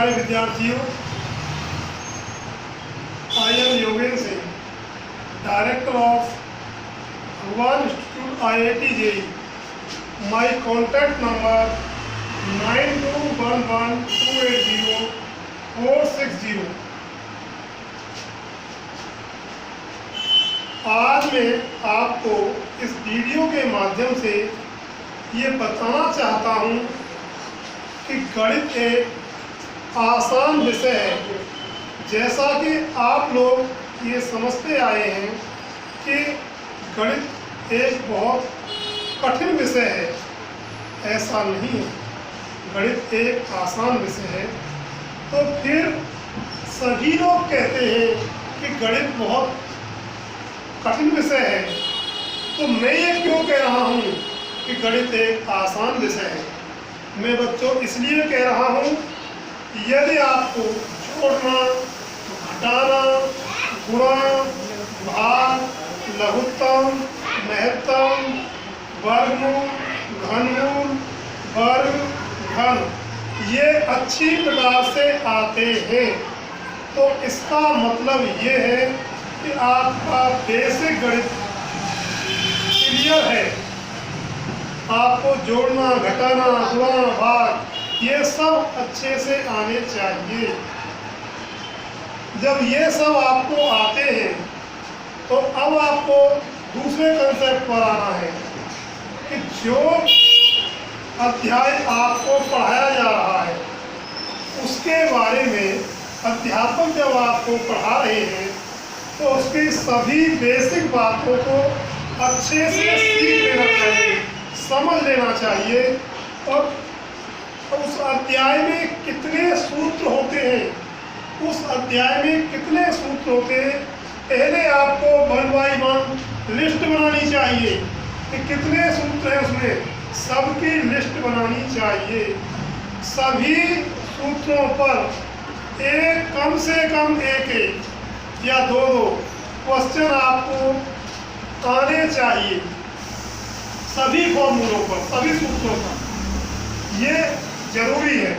प्यारे विद्यार्थियों, I am Yogendra Singh, director of Bhagwan institute IIT JEE। My contact number 9211280460। आज मैं आपको इस वीडियो के माध्यम से ये बताना चाहता हूँ कि गणित एक आसान विषय है। जैसा कि आप लोग ये समझते आए हैं कि गणित एक बहुत कठिन विषय है, ऐसा नहीं है। गणित एक आसान विषय है। तो फिर सभी लोग कहते हैं कि गणित बहुत कठिन विषय है, तो मैं ये क्यों कह रहा हूँ कि गणित एक आसान विषय है? मैं बच्चों इसलिए कह रहा हूँ, यदि आपको जोड़ना, घटाना, गुणा, भाग, लघुत्तम, महत्तम, वर्गमूल, घनमूल, वर्ग, घन ये अच्छी प्रकार से आते हैं, तो इसका मतलब ये है कि आपका बेसिक गणित क्लियर है। आपको जोड़ना, घटाना, गुणा, भाग ये सब अच्छे से आने चाहिए। जब ये सब आपको आते हैं तो अब आपको दूसरे कंसेप्ट पर आना है कि जो अध्याय आपको पढ़ाया जा रहा है उसके बारे में अध्यापक जब आपको पढ़ा रहे हैं तो उसकी सभी बेसिक बातों को अच्छे से सीख लेना चाहिए, समझ लेना चाहिए। और उस अध्याय में कितने सूत्र होते हैं, उस अध्याय में कितने सूत्र होते हैं, पहले आपको 1 by 1 लिस्ट बनानी चाहिए कि कितने सूत्र हैं उसमें, सबकी लिस्ट बनानी चाहिए। सभी सूत्रों पर एक कम से कम एक या दो क्वेश्चन आपको आने चाहिए, सभी फॉर्मूलों पर, सभी सूत्रों पर, ये जरूरी है।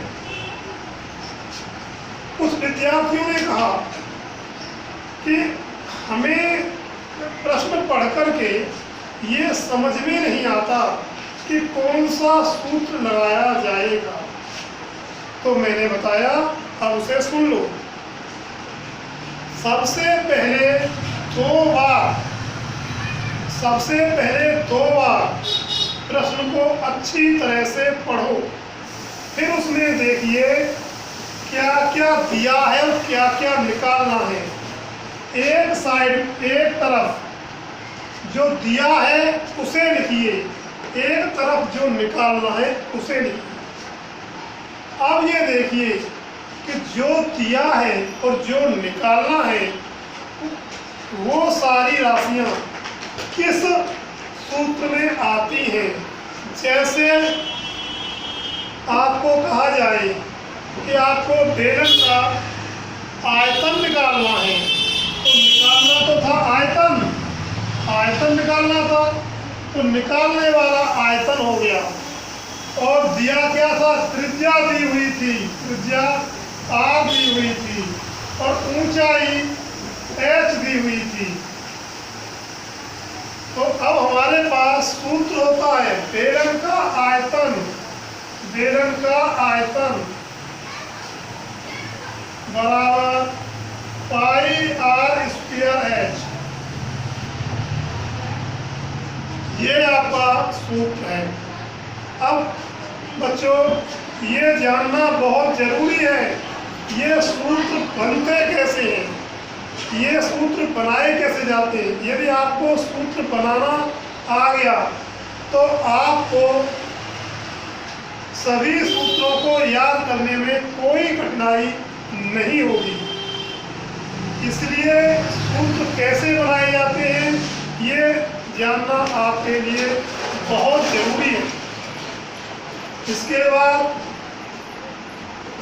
कुछ विद्यार्थियों ने कहा कि हमें प्रश्न पढ़ करके ये समझ में नहीं आता कि कौन सा सूत्र लगाया जाएगा। तो मैंने बताया, अब उसे सुन लो। सबसे पहले दो बार प्रश्न को अच्छी तरह से पढ़ो, फिर उसमें देखिए क्या क्या दिया है और क्या क्या निकालना है। एक साइड, एक तरफ जो दिया है उसे लिखिए, एक तरफ जो निकालना है उसे लिखिए। अब ये देखिए कि जो दिया है और जो निकालना है वो सारी राशियां किस सूत्र में आती हैं। जैसे आपको कहा जाए कि आपको बेलन का आयतन निकालना है, तो निकालना तो था आयतन निकालना था, तो निकालने वाला आयतन हो गया। और दिया क्या था, त्रिज्या दी हुई थी, त्रिज्या R दी हुई थी और ऊंचाई H दी हुई थी। तो अब हमारे पास सूत्र होता है बेलन का आयतन बराबर पाई R स्क्वायर H। ये आपका सूत्र है। अब बच्चों ये जानना बहुत जरूरी है, ये सूत्र बनते कैसे हैं, ये सूत्र बनाए कैसे जाते हैं। यदि आपको सूत्र बनाना आ गया तो आपको सभी सूत्रों को याद करने में कोई कठिनाई नहीं होगी। इसलिए सूत्र कैसे बनाए जाते हैं ये जानना आपके लिए बहुत जरूरी है। इसके बाद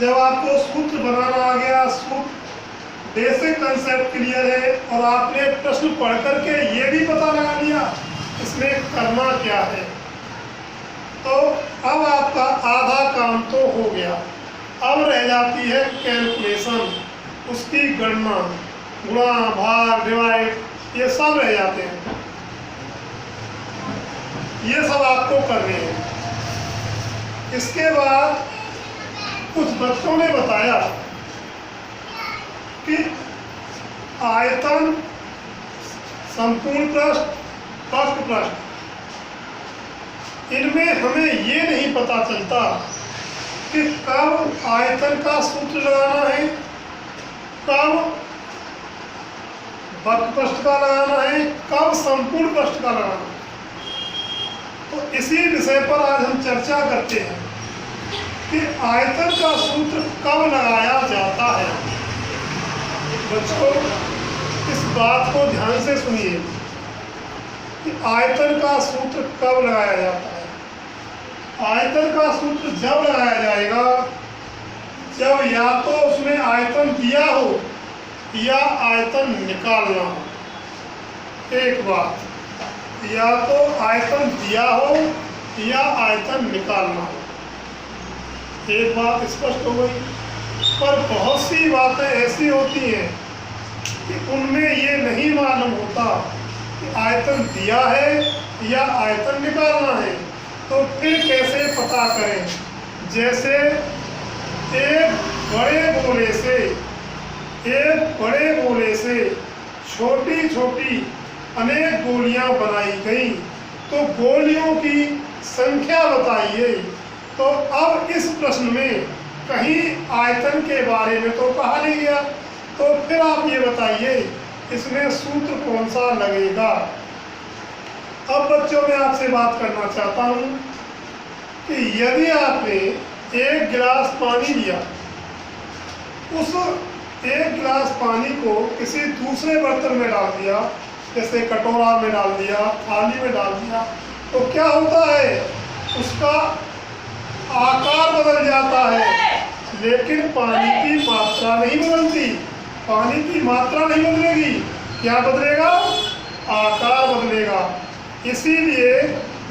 जब आपको सूत्र बनाना आ गया, सूत्र बेसिक कंसेप्ट क्लियर है और आपने प्रश्न पढ़ करके ये भी पता लगा लिया इसमें करना क्या है, तो अब आपका आधा काम तो हो गया। अब रह जाती है कैलकुलेशन, उसकी गणना, गुणा भाग डिवाइड ये सब रह जाते हैं, ये सब आपको करने हैं। इसके बाद कुछ बच्चों ने बताया कि आयतन, संपूर्ण पृष्ठ, पृष्ठ पृष्ठ, इनमें हमें ये नहीं पता चलता कि कब आयतन का सूत्र लगाना है, कब वक्र पृष्ठ का लगाना है, कब संपूर्ण पृष्ठ का लगाना है। तो इसी विषय पर आज हम चर्चा करते हैं कि आयतन का सूत्र कब लगाया जाता है। बच्चों इस बात को ध्यान से सुनिए कि आयतन का सूत्र कब लगाया जाता है। आयतन का सूत्र जब लगाया जाएगा जब या तो उसमें आयतन दिया हो या आयतन निकालना हो। एक बात, या तो आयतन दिया हो या आयतन निकालना हो। एक बात स्पष्ट हो गई। पर बहुत सी बातें ऐसी होती हैं कि उनमें ये नहीं मालूम होता कि आयतन दिया है या आयतन निकालना है, तो फिर कैसे पता करें। जैसे एक बड़े गोले से छोटी छोटी अनेक गोलियां बनाई गई, तो गोलियों की संख्या बताइए। तो अब इस प्रश्न में कहीं आयतन के बारे में तो कहा नहीं गया, तो फिर आप ये बताइए इसमें सूत्र कौन सा लगेगा। अब बच्चों मैं आपसे बात करना चाहता हूँ कि यदि आपने एक गिलास पानी लिया, उस एक गिलास पानी को किसी दूसरे बर्तन में डाल दिया, जैसे कटोरा में डाल दिया, थाली में डाल दिया, तो क्या होता है, उसका आकार बदल जाता है, लेकिन पानी की मात्रा नहीं बदलती। पानी की मात्रा नहीं बदलेगी, क्या बदलेगा, आकार बदलेगा। इसीलिए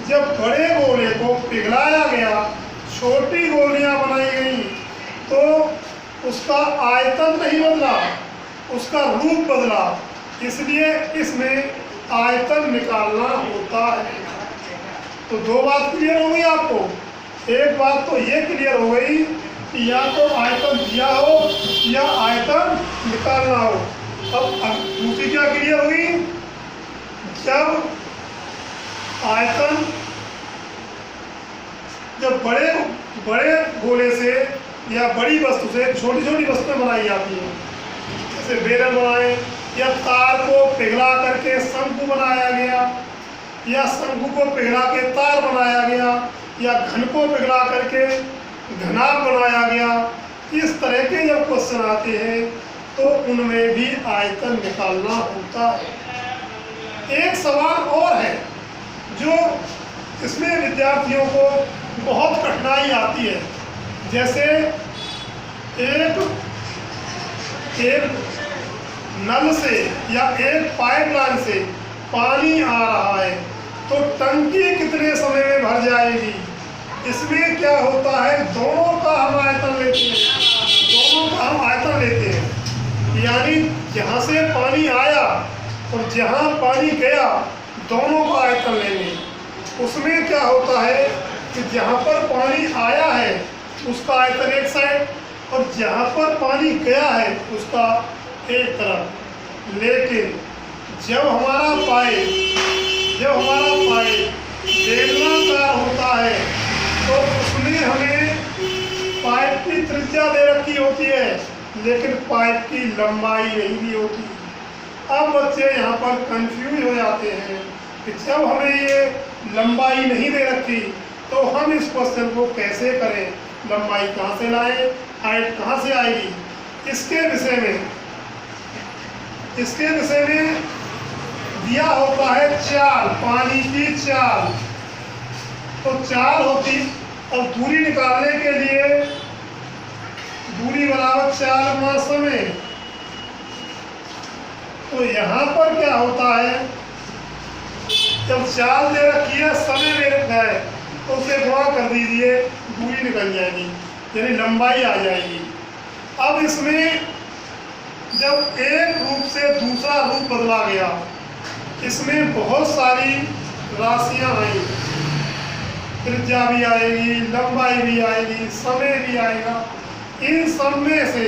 जब बड़े गोले को पिघलाया गया, छोटी गोलियां बनाई गई, तो उसका आयतन नहीं बदला, उसका रूप बदला। इसलिए इसमें आयतन निकालना होता है। तो दो बात क्लियर हो गई आपको। एक बात तो ये क्लियर हो गई कि या तो आयतन दिया हो या आयतन निकालना हो। अब दूसरी क्या क्लियर हुई, जब आयतन जब बड़े गोले से या बड़ी वस्तु से छोटी छोटी वस्तुएं बनाई जाती हैं, जैसे बेलन बनाए या तार को पिघला करके शंकु बनाया गया, या शंकु को पिघला के तार बनाया गया, या घन को पिघला करके घनाभ बनाया गया। इस तरह के जब क्वेश्चन आते हैं तो उनमें भी आयतन निकालना होता है। एक सवाल और है जो इसमें विद्यार्थियों को बहुत कठिनाई आती है। जैसे एक नल से या एक पाइपलाइन से पानी आ रहा है, तो टंकी कितने समय में भर जाएगी। इसमें क्या होता है, दोनों का हम आयतन लेते हैं, यानी जहाँ से पानी आया और जहाँ पानी गया, दोनों का आयतन लेंगे। उसमें क्या होता है कि जहाँ पर पानी आया है उसका आयतन एक साइड, और जहाँ पर पानी गया है उसका एक तरफ। लेकिन जब हमारा पाइप बेलनाकार होता है, तो उसमें हमें पाइप की त्रिज्या दे रखी होती है, लेकिन पाइप की लंबाई नहीं दी होती। अब बच्चे यहाँ पर कंफ्यूज हो जाते हैं कि जब हमें ये लंबाई नहीं दे रखी तो हम इस क्वेश्चन को कैसे करें, लंबाई कहाँ से लाएं, हाइट कहाँ से आएगी। इसके विषय में दिया होता है चाल, पानी की चाल। तो चाल होती, और दूरी निकालने के लिए दूरी बराबर चाल गुणा समय। तो यहाँ पर क्या होता है, जब चाल दे रखी है, समय दे रखा है, तो उसे गुणा कर दीजिए, दूरी निकल जाएगी। यानी लंबाई आ जाएगी। अब इसमें जब एक रूप से दूसरा रूप बदला गया, इसमें बहुत सारी राशियां आई, त्रिज्या भी आएगी, लंबाई भी आएगी, समय भी आएगा। इन सब में से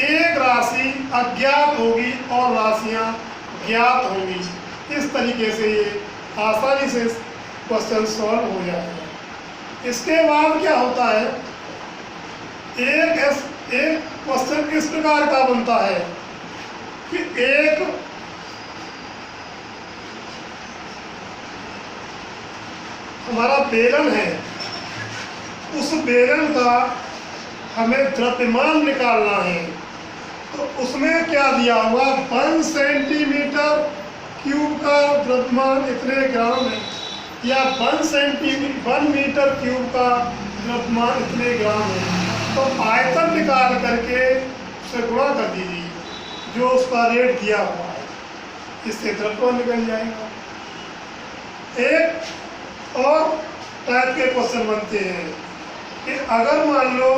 एक राशि अज्ञात होगी और राशियां ज्ञात होंगी। इस तरीके से ये आसानी से क्वेश्चन सॉल्व हो जाएगा। इसके बाद क्या होता है, एक क्वेश्चन इस प्रकार का बनता है कि एक हमारा बेलन है, उस बेलन का हमें द्रव्यमान निकालना है। तो उसमें क्या दिया हुआ, 1 सेंटीमीटर क्यूब का द्रव्यमान इतने ग्राम है, या 1 मीटर क्यूब का द्रव्यमान इतने ग्राम है। तो आयतन निकाल करके उसे गुणा कर दीजिए जो उसका रेट दिया हुआ है, इससे द्रव्यमान निकल जाएगा। एक और टाइप के क्वेश्चन बनते हैं कि अगर मान लो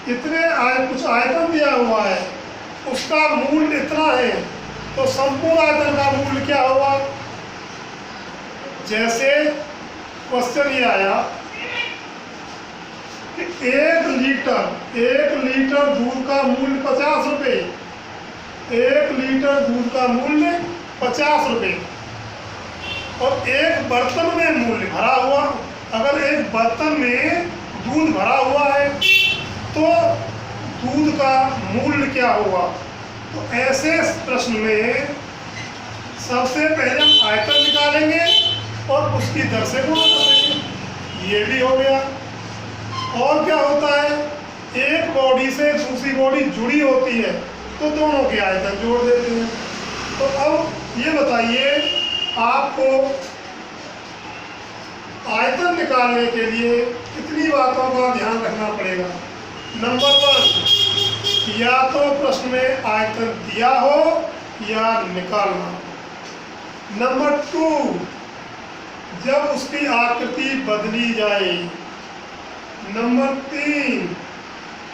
इतने कुछ आयतन दिया हुआ है, उसका मूल्य इतना है, तो संपूर्ण आयतन का मूल्य क्या होगा। जैसे क्वेश्चन ये आया कि 1 लीटर दूध का मूल्य 50 रुपये, 1 लीटर दूध का मूल्य 50 रुपये, और एक बर्तन में मूल्य भरा हुआ, अगर एक बर्तन में दूध भरा हुआ है तो दूध का मूल्य क्या होगा। तो ऐसे प्रश्न में सबसे पहले हम आयतन निकालेंगे और उसकी दर से गुणा कर देंगे, ये भी हो गया। और क्या होता है, एक बॉडी से दूसरी बॉडी जुड़ी होती है तो दोनों के आयतन जोड़ देते हैं। तो अब ये बताइए, आपको आयतन निकालने के लिए कितनी बातों का ध्यान रखना पड़ेगा। नंबर 1, या तो प्रश्न में आयतन दिया हो या निकालना। नंबर 2, जब उसकी आकृति बदली जाए। नंबर 3,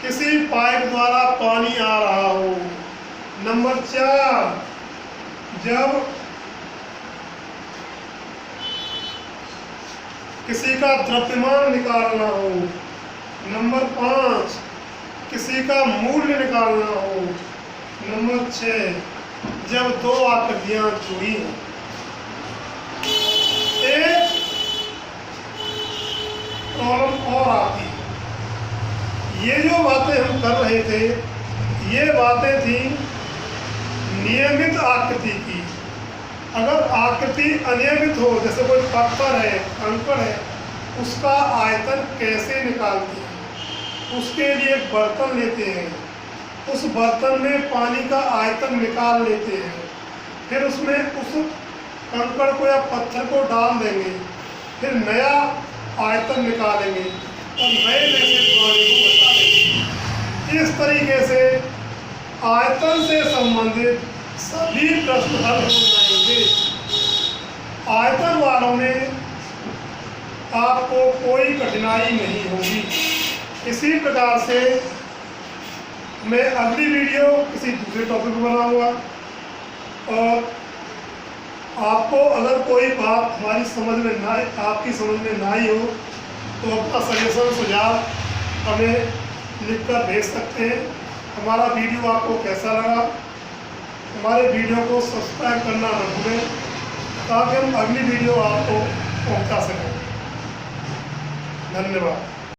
किसी पाइप द्वारा पानी आ रहा हो। नंबर 4, जब किसी का द्रव्यमान निकालना हो। नंबर 5, किसी का मूल्य निकालना हो। नंबर 6, जब दो आकृतियां जुड़ी हों। एक प्रॉब्लम और आती है, ये जो बातें हम कर रहे थे, ये बातें थी नियमित आकृति की। अगर आकृति अनियमित हो, जैसे कोई पत्थर है, कंकड़ है, उसका आयतन कैसे निकालते हैं। उसके लिए एक बर्तन लेते हैं, उस बर्तन में पानी का आयतन निकाल लेते हैं, फिर उसमें उस कंकड़ को या पत्थर को डाल देंगे, फिर नया आयतन निकालेंगे और नए में से पानी को बचा देंगे। इस तरीके से आयतन से संबंधित सभी प्रश्न हल हो जाएंगे। आयतन वालों में आपको कोई कठिनाई नहीं होगी। इसी प्रकार से मैं अगली वीडियो किसी दूसरे टॉपिक पर बनाऊंगा, और आपको अगर कोई बात हमारी समझ में ना, आपकी समझ में ना आई हो, तो अपना सजेशन सुझाव हमें लिखकर भेज सकते हैं। हमारा वीडियो आपको कैसा लगा, हमारे वीडियो को सब्सक्राइब करना न भूलें, ताकि हम अगली वीडियो आपको पहुंचा सकें। धन्यवाद।